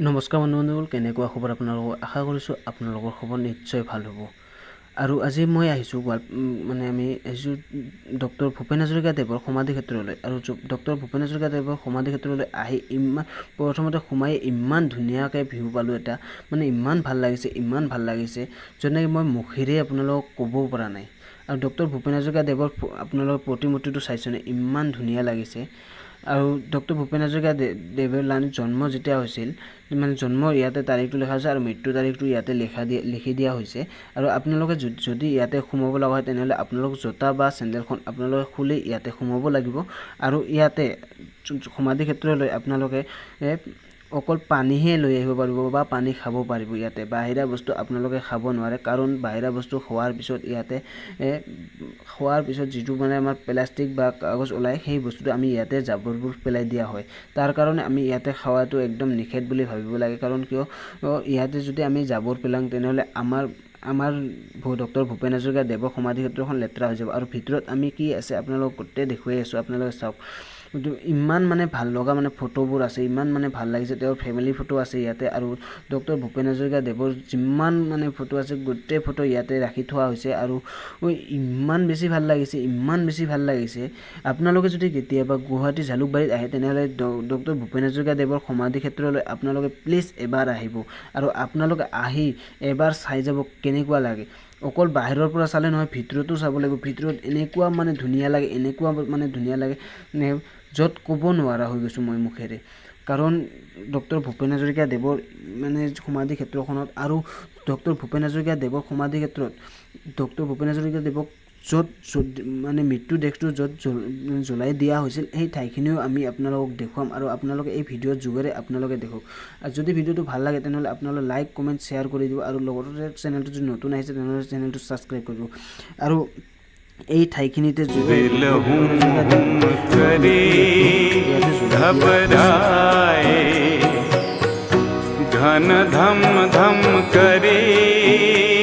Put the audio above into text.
নমস্কাৰ বন্ধুসকল, কেনেকুৱা খবৰ আপোনালোকৰ? আশা কৰিছোঁ আপোনালোকৰ খবৰ নিশ্চয় ভাল হ'ব। আৰু আজি মই আহিছোঁ আমি আহিছোঁ ডক্টৰ ভূপেন হাজৰিকাদেৱৰ সমাধি ক্ষেত্ৰলৈ। আৰু ডক্টৰ ভূপেন হাজৰিকাদেৱৰ সমাধি ক্ষেত্ৰলৈ আহি প্ৰথমতে সোমাই ইমান ধুনীয়াকৈ ভিউ পালোঁ এটা, ইমান ভাল লাগিছে যেনেকৈ মই মুখেৰে আপোনালোকক ক'ব পৰা নাই। আৰু ডক্টৰ ভূপেন হাজৰিকাদেৱৰ আপোনালোকৰ প্ৰতিমূৰ্তিটো চাইছেনে, ইমান ধুনীয়া লাগিছে। আৰু ডক্টৰ ভূপেন হাজৰিকাদেৱৰ জন্ম যেতিয়া হৈছিল, জন্ম ইয়াতে তাৰিখটো লিখা আছে আৰু মৃত্যু তাৰিখটো ইয়াতে লিখি দিয়া হৈছে। আৰু আপোনালোকে যদি ইয়াতে সোমাব লগা হয় তেনেহ'লে আপোনালোক জোতা বা চেণ্ডেলখন আপোনালোকে খুলি ইয়াতে সোমাব লাগিব। আৰু ইয়াতে সমাধি ক্ষেত্ৰলৈ আপোনালোকে অকল পানীহে লৈ আহিব পাৰিব বা পানী খাব পাৰিব। ইয়াতে বাহিৰা বস্তু আপোনালোকে খাব নোৱাৰে, কাৰণ বাহিৰা বস্তু খোৱাৰ পিছত যিটো আমাৰ প্লাষ্টিক বা কাগজ ওলায়, সেই বস্তুটো আমি ইয়াতে জাবৰবোৰ পেলাই দিয়া হয়। তাৰ কাৰণে আমি ইয়াতে খোৱাটো একদম নিষেধ বুলি ভাবিব লাগে। কাৰণ কিয়, ইয়াতে যদি আমি জাবৰ পেলাওঁ তেনেহ'লে আমাৰ ডক্টৰ ভূপেন হাজৰিকাদেৱৰ সমাধি ক্ষেত্ৰখন লেতেৰা হৈ যাব। আৰু ভিতৰত আমি কি আছে আপোনালোকক গোটেই দেখুৱাই আছোঁ, আপোনালোকে চাওক। ইমান ভাল লগা ফটোবোৰ আছে, ইমান ভাল লাগিছে। তেওঁৰ ফেমিলি ফটো আছে ইয়াতে। আৰু ডক্টৰ ভূপেন হাজৰিকাদেৱৰ যিমান ফটো আছে গোটেই ফটো ইয়াতে ৰাখি থোৱা হৈছে। আৰু ইমান বেছি ভাল লাগিছে। আপোনালোকে যদি কেতিয়াবা গুৱাহাটী জালুকবাৰীত আহে তেনেহ'লে ডক্টৰ ভূপেন হাজৰিকাদেৱৰ সমাধি ক্ষেত্ৰলৈ আপোনালোকে প্লিজ এবাৰ আহিব। আৰু আপোনালোকে আহি এবাৰ চাই যাব কেনেকুৱা লাগে। অকল বাহিৰৰ পৰা চালে নহয়, ভিতৰতো চাব লাগিব। ভিতৰত এনেকুৱা ধুনীয়া লাগে, য'ত ক'ব নোৱাৰা হৈ গৈছোঁ মই মুখেৰে। কাৰণ ডক্টৰ ভূপেন হাজৰিকাদেৱৰ সমাধি ক্ষেত্ৰখনত আৰু ডক্টৰ ভূপেন হাজৰিকাদেৱৰ সমাধি ক্ষেত্ৰত ডক্টৰ ভূপেন হাজৰিকাদেৱক য'ত মৃত্যু দেহটো য'ত জ্বলাই দিয়া হৈছিল, সেই ঠাইখিনিও আমি আপোনালোকক দেখুৱাম। আৰু আপোনালোকে এই ভিডিঅ'ৰ যোগেৰে আপোনালোকে দেখক। আৰু যদি ভিডিঅ'টো ভাল লাগে তেনেহ'লে আপোনালোকে লাইক, কমেণ্ট, শ্বেয়াৰ কৰি দিব। আৰু লগতে চেনেলটো যদি নতুন আহিছে তেনেহ'লে চেনেলটো ছাবস্ক্ৰাইব কৰিব। আৰু এই ঠাইখিনিতে घन धम धम करे